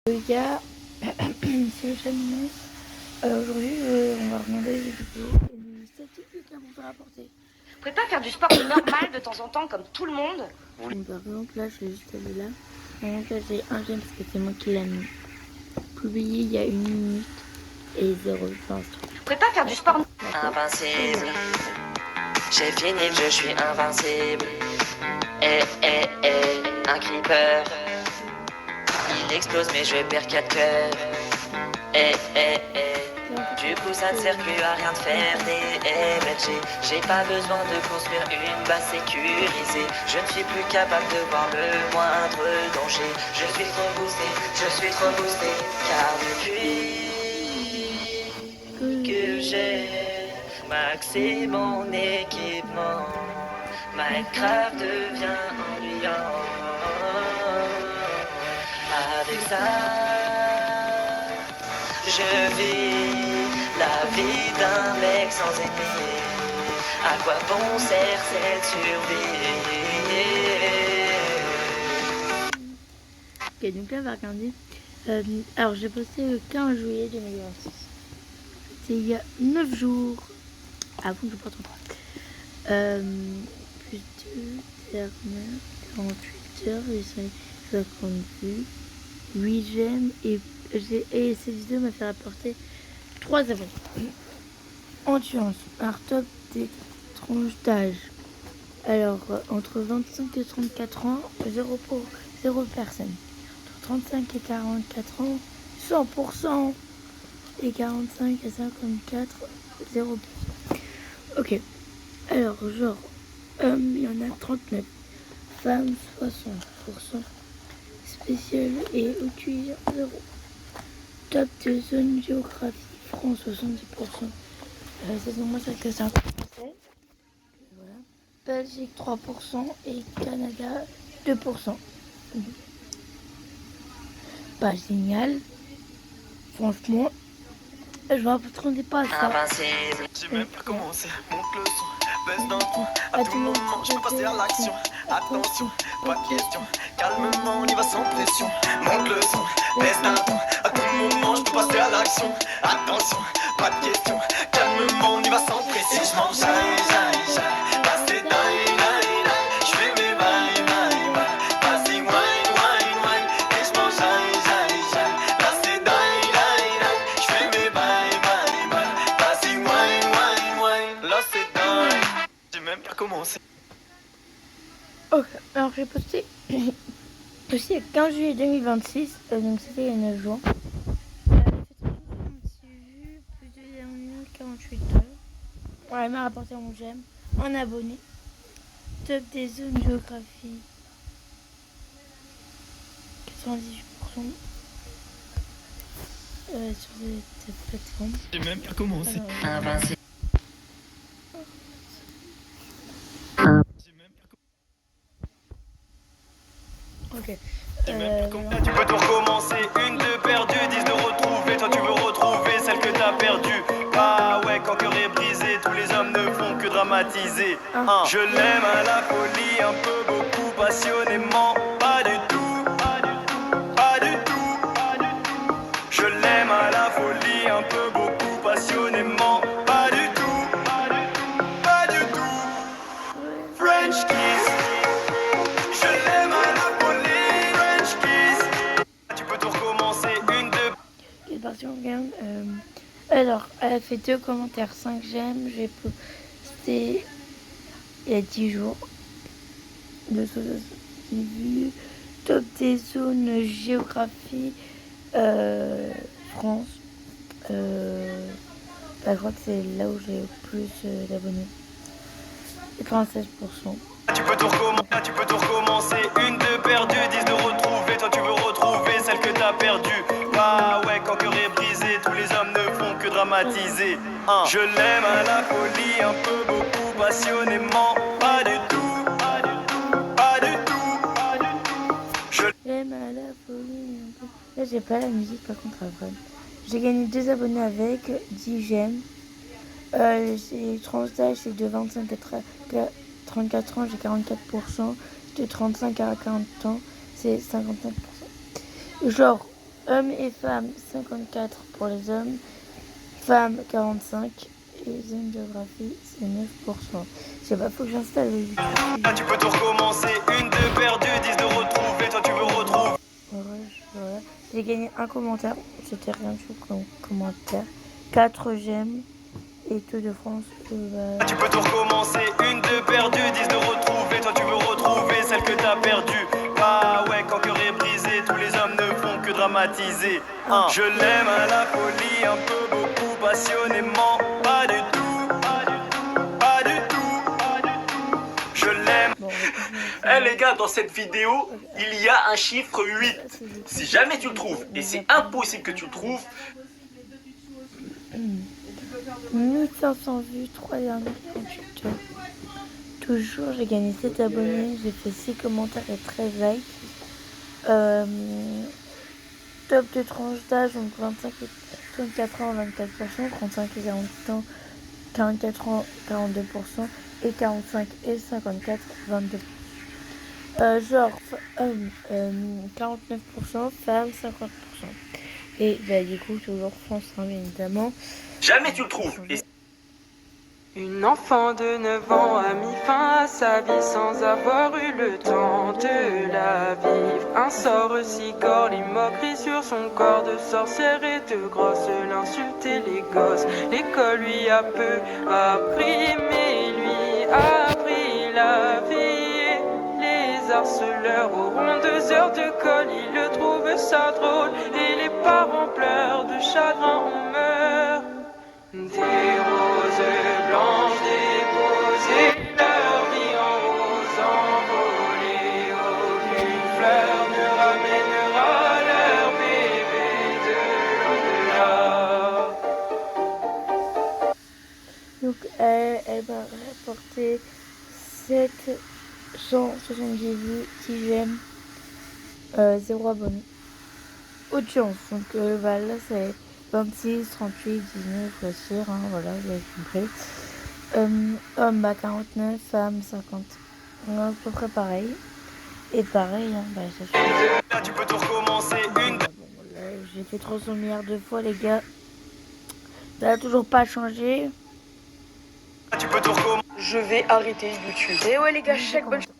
Les gars, c'est le channel. Alors aujourd'hui, on va regarder les vidéos et les statistiques à vous faire apporter. Vous pouvez pas faire du sport normal de temps en temps comme tout le monde? Donc, par exemple, là, je vais juste aller là. Par exemple, là, j'ai un j'aime parce que c'est moi qui l'ai mis. Publié il y a 1 minute et 0 pour l'instant. Vous pouvez pas faire du sport Invincible, j'ai fini le jeu, je suis invincible. Un creeper, il explose mais je perds 4 cœurs. Du coup ça ne sert plus à rien de faire des MLG. J'ai pas besoin de construire une base sécurisée. Je ne suis plus capable de voir le moindre danger. Je suis trop boosté, car depuis que j'ai maxé mon équipement, Minecraft devient ennuyant. Avec ça, je vis la vie d'un mec sans ennemis. À quoi bon sert cette survie? Ok, donc là, on va regarder. Alors, j'ai posté le 15 juillet 2026. C'est il y a 9 jours. Avant que je parte en 3. Plus de dernière, 48 heures, et 50 vues, 8 j'aime, et cette vidéo m'a fait rapporter 3 abonnés. En tuant un top des tranches d'âge. Alors, entre 25 et 34 ans, 0 personne. Entre 35 et 44 ans, 100%. Et 45 et 54, 0%. Ok. Alors, genre, il y en a 39. Femmes, 60%. Spécial et cuir, 0. Top de zone géographie, France, 70%. C'est moins ça que ça. Voilà. Belgique, 3%. Et Canada, 2%. Pas génial. Franchement, je m'attendais pas à ça. Invincible. J'ai même pas commencé, monte le son, baisse d'un ton. À tout moment, je peux passer à l'action. Attention, pas de question, calmement, on y va sans pression. Monte le son, baisse d'un ton. À tout moment, je peux passer à l'action. Attention, pas de question, calmement, on y va sans pression. Je m'en j'aille, là c'est die. Je fais mes bye. Vas-y, wine. Et je m'en j'aille, là c'est die. Je fais mes bye. Vas-y, wine. Là c'est die. J'ai même pas commencé. Ok, alors j'ai posté aussi le 15 juillet 2026, donc c'était il y a 9 jours. Elle a fait 36 vues, plus de 48 heures. Ouais, elle m'a rapporté mon j'aime, un abonné. Top des zones géographie, 98% sur cette plateforme. J'ai même pas commencé. Invincible. J'ai même pas Ok. Tu peux tout recommencer, 1, 2 perdu, 10 de retrouver. Toi tu veux retrouver celle que t'as perdue. Ah ouais, quand cœur est brisé, tous les hommes ne font que dramatiser. Je l'aime à la folie, un peu, beaucoup, passionnément. Pas du tout. Je l'aime à la folie, un peu, beaucoup, passionnément. Pas du tout. French kiss. Je l'aime à la folie, French kiss. Tu peux tout recommencer, 1, 2. Et parti, on regarde. Alors, elle a fait 2 commentaires, 5 j'aime. J'ai posté il y a 10 jours. 270 vues. Top des zones géographie, France. Je crois que c'est là où j'ai le plus d'abonnés. 96%. Tu peux tout recommencer, 1, 2 perdu, 10 de retrouver. Toi tu veux retrouver celle que t'as perdue. Ah ouais, quand cœur est brisé, tous les hommes ne font que dramatiser. Je l'aime à la folie, un peu, beaucoup, passionnément. Pas du tout. J'aime à la folie. Là, j'ai pas la musique par contre après. J'ai gagné 2 abonnés avec 10 j'aime. Les tranches d'âge, c'est de 25 à 34 ans, j'ai 44%. De 35 à 40 ans, c'est 55%. Genre, Hommes et femmes, 54 pour les hommes. Femmes, 45. Et zone géographie, c'est 9%. Je sais pas, faut que j'installe le YouTube. Tu peux tout recommencer, une de perdue, 10 de retrouvée, toi tu veux retrouver. Voilà. J'ai gagné un commentaire, c'était rien du tout comme commentaire. 4 j'aime. Et Tour de France, Tu peux tout recommencer, une de perdue, 10 de retrouvée, toi tu veux retrouver celle que t'as perdue. Ah ouais, quand cœur est brisé, tous les hommes ne font que dramatiser. Je l'aime à la folie, un peu, beaucoup, passionnément. Pas du tout, pas du tout. Je l'aime. Bon, Les gars, dans cette vidéo, il y a un chiffre 8. Si jamais tu le trouves, et c'est impossible que tu le trouves, 1500 vues, 3 dernières 48 heures. Toujours, j'ai gagné 7 abonnés, j'ai fait 6 commentaires et 13 likes. Top de tranche d'âge, donc 25 et 34 ans, 24%, 35 et 48 ans, 44 ans, 42%, et 45 et 54, 22%. Genre, homme, 49%, femme, 50%. Et bah, du coup, toujours France, hein, bien évidemment. jamais tu le trouves. Et Une enfant de 9 ans a mis fin à sa vie sans avoir eu le temps de la vivre. Un sort si gore, les moqueries sur son corps de sorcière et de grosse, l'insulter les gosses. L'école lui a peu appris, mais lui a appris la vie. Les harceleurs auront 2 heures de colle, ils le trouvent ça drôle. Et les parents pleurent de chagrin, on meurt. Des roses blanches déposées, leur vie en rose envolée. Aucune fleur ne ramènera leur bébé de l'au-delà. Donc elle va rapporter 770 vues, 10 j'aime, 0 abonnés. Audience, donc là c'est 26, 38, 19, bien sûr, hein, voilà, vous avez compris. Homme, 49, femme, 50. À peu près pareil. Et pareil, hein, ça fait... Tu peux tout recommencer, une de... Bon, là, j'ai fait 300 milliards de fois, les gars. Ça n'a toujours pas changé. Tu peux tout recommencer. Je vais arrêter YouTube. Eh ouais les gars, check bonne chose.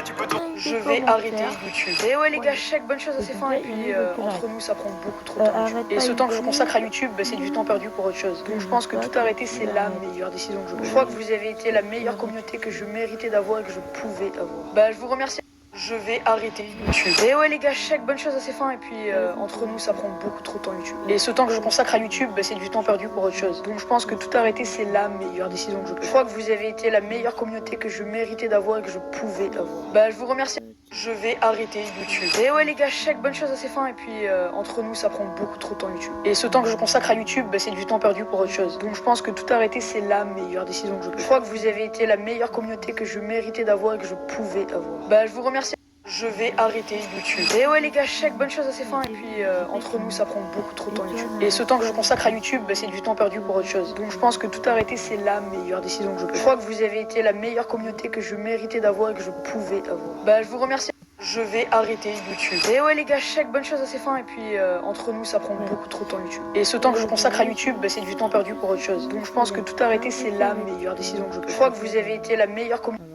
Tu peux tout... Je vais arrêter YouTube. Eh ouais les gars, check bonne chose à ses fins. Et puis entre nous, ça prend beaucoup trop de temps. Et ce temps que je consacre à YouTube, c'est du temps perdu pour autre chose. Donc je pense que tout arrêter, c'est la meilleure décision que je peux. Je crois que vous avez été la meilleure communauté que je méritais d'avoir et que je pouvais avoir. Bah je vous remercie. Je vais arrêter YouTube. Et ouais les gars, check bonne chose à ses fins. Et puis entre nous, ça prend beaucoup trop de temps YouTube. Et ce temps que je consacre à YouTube, c'est du temps perdu pour autre chose. Donc je pense que tout arrêter, c'est la meilleure décision que je peux. Je crois que vous avez été la meilleure communauté que je méritais d'avoir et que je pouvais avoir. Bah je vous remercie. Je vais arrêter YouTube. Et ouais les gars, check bonne chose à ses fins. Et puis entre nous, ça prend beaucoup trop de temps YouTube. Et ce temps que je consacre à YouTube, c'est du temps perdu pour autre chose. Donc je pense que tout arrêter, c'est la meilleure décision que je peux. Je crois que vous avez été la meilleure communauté que je méritais d'avoir et que je pouvais avoir. Bah je vous remercie. Je vais arrêter YouTube. Et ouais les gars, check bonne chose à ses fins. Et puis entre nous, ça prend beaucoup trop de temps YouTube. Et ce temps que je consacre à YouTube, c'est du temps perdu pour autre chose. Donc je pense que tout arrêter, c'est la meilleure décision que je peux. Je crois que vous avez été la meilleure communauté que je méritais d'avoir et que je pouvais avoir. Bah je vous remercie. Je vais arrêter YouTube. Et ouais les gars, check bonne chose à ses fins. Et puis entre nous, ça prend beaucoup trop de temps YouTube. Et ce temps que je consacre à YouTube, c'est du temps perdu pour autre chose. Donc je pense que tout arrêter, c'est la meilleure décision que je peux. Je crois que vous avez été la meilleure communauté.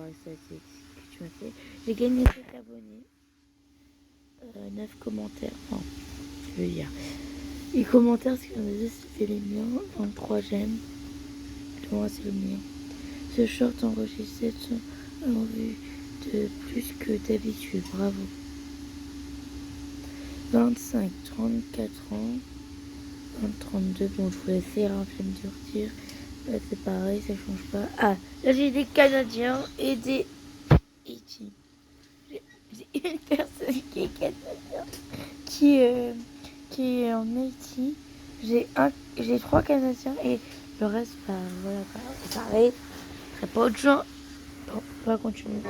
J'ai gagné 7 abonnés, 9 commentaires, enfin, je veux dire. Les commentaires, c'est qu'il y en a 2, c'était les miens, 23 j'aime, moi c'est le mien. Ce short enregistre 700 vues de plus que d'habitude, bravo. 25, 34 ans, 32, bon je vous laisse faire, hein, je vais me dire, c'est pareil, ça change pas. Ah, là j'ai des Canadiens et des Haïti. J'ai une personne qui est canadienne qui est en Haïti. J'ai 3 Canadiens et le reste, bah, voilà, c'est pareil. C'est pas autre chose. Bon, on va continuer.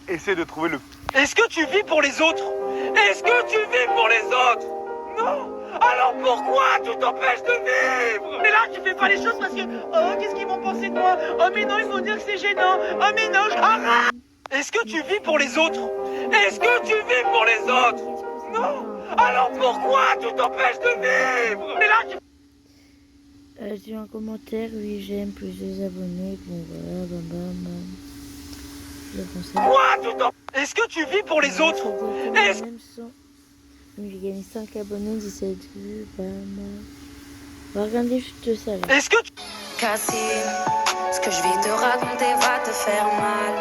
essaie de trouver le... Est-ce que tu vis pour les autres? Est-ce que tu vis pour les autres? Non. Alors pourquoi tu t'empêches de vivre? Mais là, tu fais pas les choses parce que... Oh, qu'est-ce qu'ils vont penser de moi? Oh, mais non, ils vont dire que c'est gênant. Oh, mais non, arrête! Est-ce que tu vis pour les autres? Est-ce que tu vis pour les autres? Non. Alors pourquoi tout t'empêche de vivre? Mais là, J'ai un commentaire, oui j'aime, plus 2 abonnés, bon voilà, bam bam bam. Je pense à... quoi tout t'empêche? Est-ce que tu vis pour les autres? Est-ce Oui, j'ai gagné 5 abonnés, 17 vues, bam bam. On va regarder juste ça là. Est-ce que tu... Cassie, ce que je vais te raconter va te faire mal.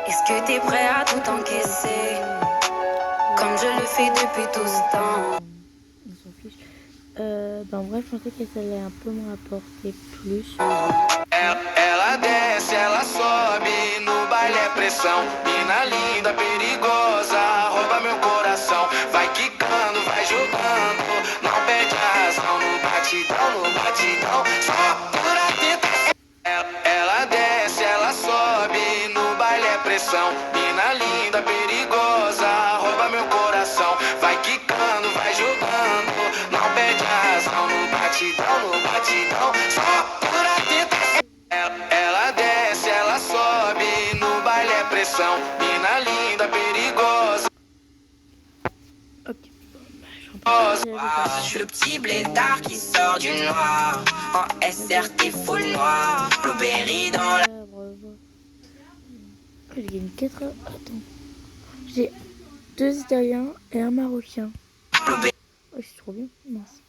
Est-ce que t'es prêt à tout encaisser, comme je le fais depuis tout ce temps? On s'en fiche. En vrai, je pensais que ça allait un peu me rapporter plus. Ela desce, ela sobe, no baile é pressão. Mina linda, perigosa, rouba meu coração. Vai quicando, vai jogando, não perde a razão. No batidão, só por tentação. Ela desce, ela sobe, no baile é pressão. Mina linda, perigosa, rouba meu coração. Vai quicando, vai jogando, não perde a razão. No batidão, só por tentação. Ela desce, ela sobe, no baile é pressão. Mina linda, perigosa. Ok. Je suis le petit blédard qui sort du noir. En SRT full noir. Blueberry dans la... J'ai gagné 4... Attends. J'ai 2 Italiens et un Marocain. Oh, c'est trop bien. Mince.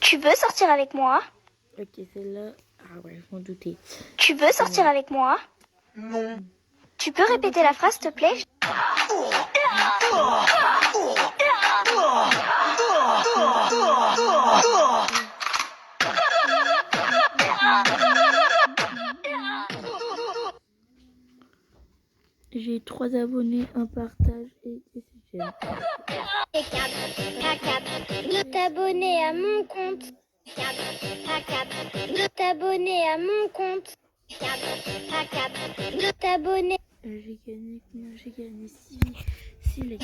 Tu veux sortir avec moi? Ok, celle-là... Ah ouais, je m'en doutais. Tu veux sortir avec moi? Non. Tu peux répéter la phrase, s'il te plaît? J'ai 3 abonnés, un partage et des j'aime. De t'abonner à mon compte. De t'abonner à mon compte. De t'abonner. J'ai gagné combien? J'ai gagné 6 les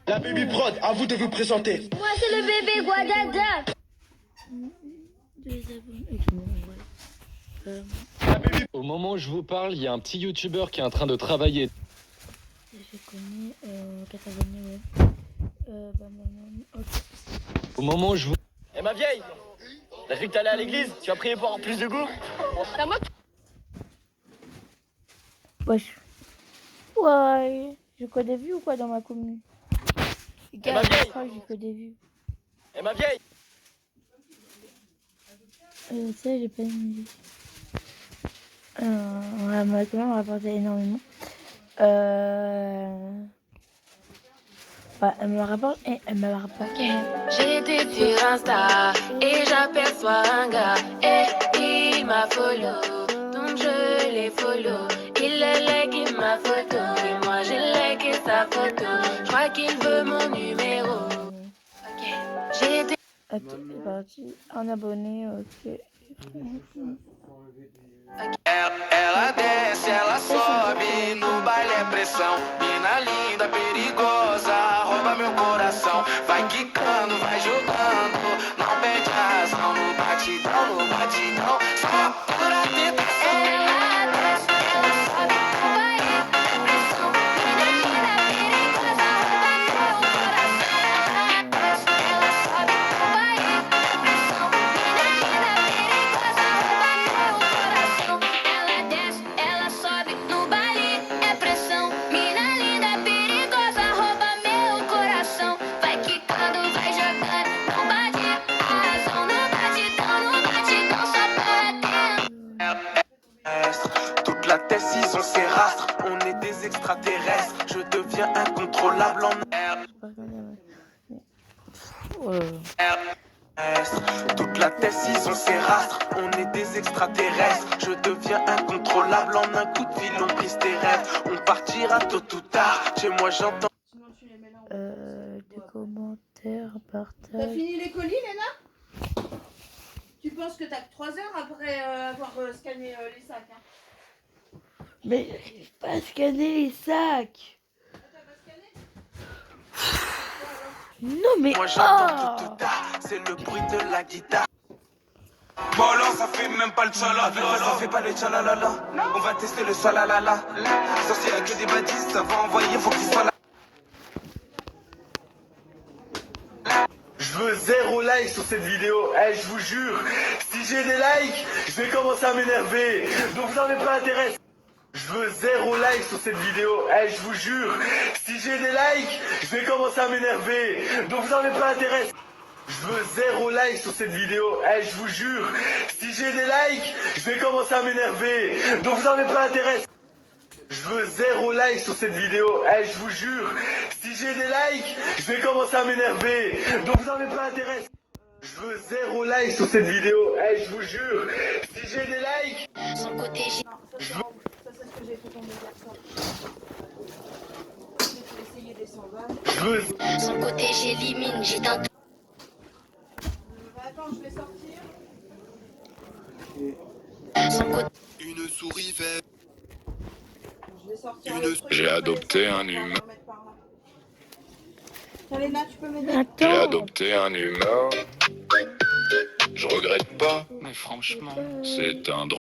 La baby prod, à vous de vous présenter. Moi c'est le bébé Guadada. 2 abonnés. Ok, bon, voilà. Au moment où je vous parle, il y a un petit youtubeur qui est en train de travailler. Je connais 4 abonnés, ouais. Ok. Au moment où je vous... Eh ma vieille, t'as cru que t'allais à l'église? Tu vas prier pour avoir plus de goût? Wesh. Ouais. J'ai quoi des vues ou quoi dans ma commune? Eh ma vieille. J'ai que des vues. Eh ma vieille. Ça, j'ai pas une idée. Ma commune m'a rapporté énormément. Ouais, elle me rapporte. J'ai été sur Insta et j'aperçois un gars et il m'a follow, donc je l'ai follow. Il a liké ma photo et moi j'ai liké sa photo. Je crois qu'il veut mon numéro. Ok, j'ai été... Ok, c'est parti. Un abonné, ok. Ela desce, ela sobe, no baile é pressão. Mina linda, perigosa, rouba meu coração. Vai quicando, vai jogando, não perde a razão. No batidão, só por tentação. Ela desce, ela sobe, vai pressão. Mina linda, perigosa, rouba meu coração. Ela desce, ela sobe, vai pressão. Mina linda, perigosa, rouba meu coração. Ela desce, ela sobe, no baile é pressão. Mina linda, perigosa, rouba meu coração. Vai quicando, vai jogando, não bate a razão. No batidão, só para dentro. Toute la décision c'est rastre, on est des extraterrestres. Je deviens incontrôlable en air. Toute la décision c'est rastre, on est des extraterrestres. Je deviens incontrôlable en un coup de fil, on brise tes rêves. On partira tôt ou tard, chez moi j'entends. Des commentaires, T'as partage. fini les colis, Léna? Tu penses que t'as que 3 heures après avoir scanné les sacs, hein? Mais j'arrive pas à scanner les sacs. T'as pas scanné? Non mais Moi j'entends tout ou tard, c'est le bruit de la guitare. Bon ça fait même pas le tchalala. Ça fait pas le tchalalala. On va tester le salalala. Sorcier avec que des bâtisses, ça va envoyer, faut qu'il soit là. Je veux 0 like sur cette vidéo. Eh, je vous jure, si j'ai des likes, je vais commencer à m'énerver. Donc vous n'en avez pas intérêt. Je veux 0 like sur cette vidéo. Eh, je vous jure, si j'ai des likes, je vais commencer à m'énerver. Donc vous n'en avez pas intérêt. Je veux 0 like sur cette vidéo. Eh, je vous jure, si j'ai des likes, je vais commencer à m'énerver. Donc vous n'en avez pas intérêt. Je veux 0 like sur cette vidéo. Eh, je vous jure, si j'ai des likes, je vais commencer à m'énerver. Donc vous n'en avez pas intérêt. Je veux 0 like sur cette vidéo. Eh, je vous jure, si j'ai des likes. Son côté j'ai. Ça, c'est ce que j'ai fait tomber hier soir. J'ai essayé des 100 balles. Je veux. Son côté j'élimine, j'ai tenté. Attends, je vais sortir. Son côté. Une souris verte. Je vais sortir. J'ai adopté un humain. Tiens, Léna, tu peux m'aider? J'ai adopté un humain. Je regrette pas, mais franchement, c'est un drôle.